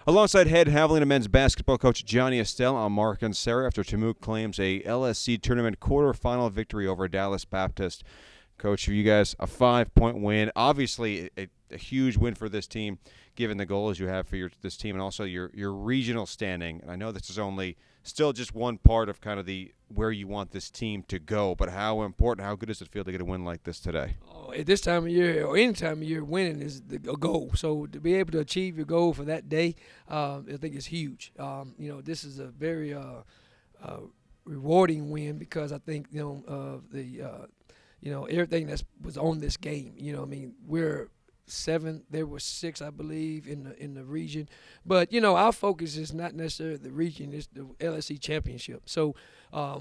Alongside head Javelina men's basketball coach Johnny Estelle, I'm Mark and Sarah after Tamook claims a LSC Tournament quarterfinal victory over Dallas Baptist. Coach, for you guys, a 5-point win. Obviously, a huge win for this team, given the goals you have for this team and also your regional standing. And I know this is only still just one part of kind of the where you want this team to go, but how important, how good does it feel to get a win like this today? Oh, at this time of year or any time of year, winning is a goal. So to be able to achieve your goal for that day, I think is huge. This is a very rewarding win because I think everything that was on this game. We're 7, there were 6, I believe, in the region. But our focus is not necessarily the region; it's the LSC championship. So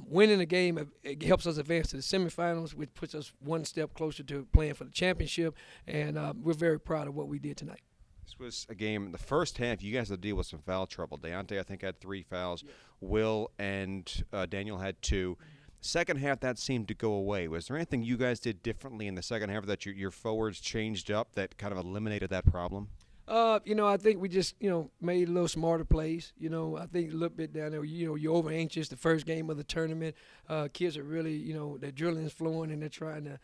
winning the game, it helps us advance to the semifinals, which puts us one step closer to playing for the championship. And we're very proud of what we did tonight. This was a game in the first half. You guys had to deal with some foul trouble. Deontay, I think, had 3 fouls. Yeah. Will and Daniel had 2. Second half, that seemed to go away. Was there anything you guys did differently in the second half that your forwards changed up that kind of eliminated that problem? I think we just, made a little smarter plays. I think a little bit down there, you're over anxious the first game of the tournament. Kids are really, their adrenaline's flowing and they're trying to,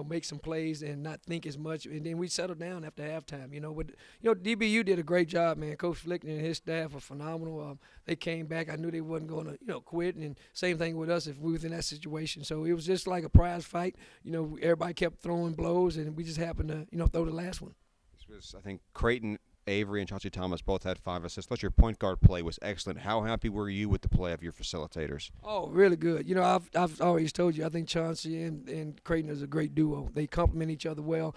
make some plays and not think as much. And then we settled down after halftime, But, DBU did a great job, man. Coach Flickner and his staff are phenomenal. They came back. I knew they wasn't going to, quit. And same thing with us if we was in that situation. So it was just like a prize fight. Everybody kept throwing blows and we just happened to, throw the last one. I think Creighton, Avery, and Chauncey Thomas both had 5 assists. Plus, your point guard play was excellent. How happy were you with the play of your facilitators? Oh, really good. I've always told you, I think Chauncey and Creighton is a great duo. They complement each other well.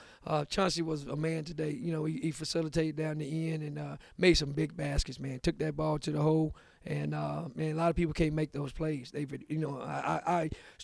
Chauncey was a man today. He facilitated down the end and made some big baskets, man. Took that ball to the hole. And a lot of people can't make those plays.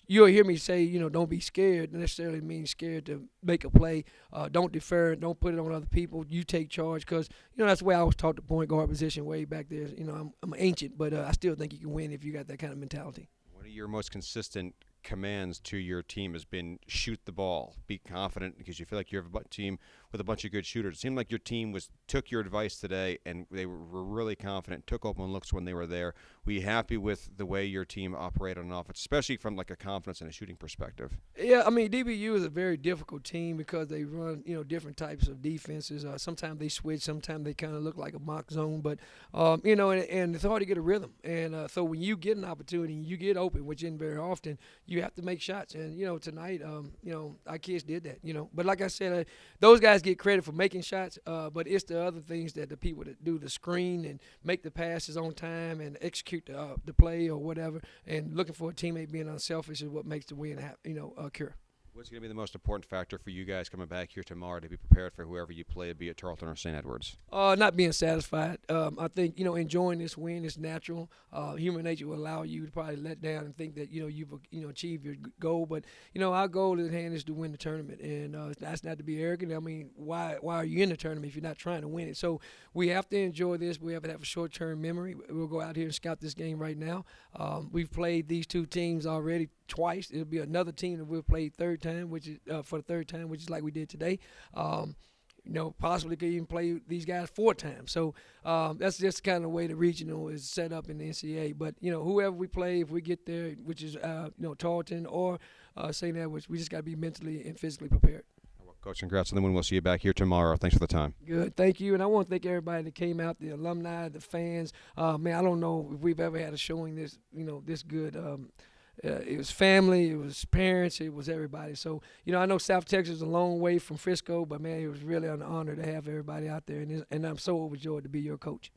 You'll hear me say, don't be scared. Necessarily means scared to make a play. Don't defer. Don't put it on other people. You take charge because that's the way I was taught the point guard position way back there. I'm ancient, but I still think you can win if you got that kind of mentality. One of your most consistent commands to your team has been shoot the ball, be confident, because you feel like you have a team with a bunch of good shooters. It seemed like your team took your advice today and they were really confident, took open looks when they were there. Were you happy with the way your team operated on offense, especially from like a confidence and a shooting perspective? Yeah, DBU is a very difficult team because they run different types of defenses. Sometimes they switch, sometimes they kind of look like a mock zone, but and it's hard to get a rhythm. And so when you get an opportunity, you get open, which isn't very often. You have to make shots, and tonight, our kids did that. But like I said, those guys get credit for making shots, but it's the other things that the people that do the screen and make the passes on time and execute the play or whatever, and looking for a teammate being unselfish is what makes the win occur. What's going to be the most important factor for you guys coming back here tomorrow to be prepared for whoever you play, be it Tarleton or St. Edwards? Not being satisfied. I think, enjoying this win is natural. Human nature will allow you to probably let down and think that, you've achieved your goal. But, our goal at hand is to win the tournament. And that's not to be arrogant. Why are you in the tournament if you're not trying to win it? So we have to enjoy this. We have to have a short-term memory. We'll go out here and scout this game right now. We've played these two teams already twice. It'll be another team that we'll play third time, which is for the third time, which is like we did today. Possibly could even play these guys 4 times. So that's just kind of the way the regional is set up in the NCAA. But whoever we play, if we get there, which is Tarleton or St. Edwards, we just got to be mentally and physically prepared. Well, Coach, congrats on the win. We'll see you back here tomorrow. Thanks for the time. Good, thank you. And I want to thank everybody that came out, the alumni, the fans. Man, I don't know if we've ever had a showing this good. It was family, it was parents, it was everybody. So, I know South Texas is a long way from Frisco, but, man, it was really an honor to have everybody out there. And I'm so overjoyed to be your coach.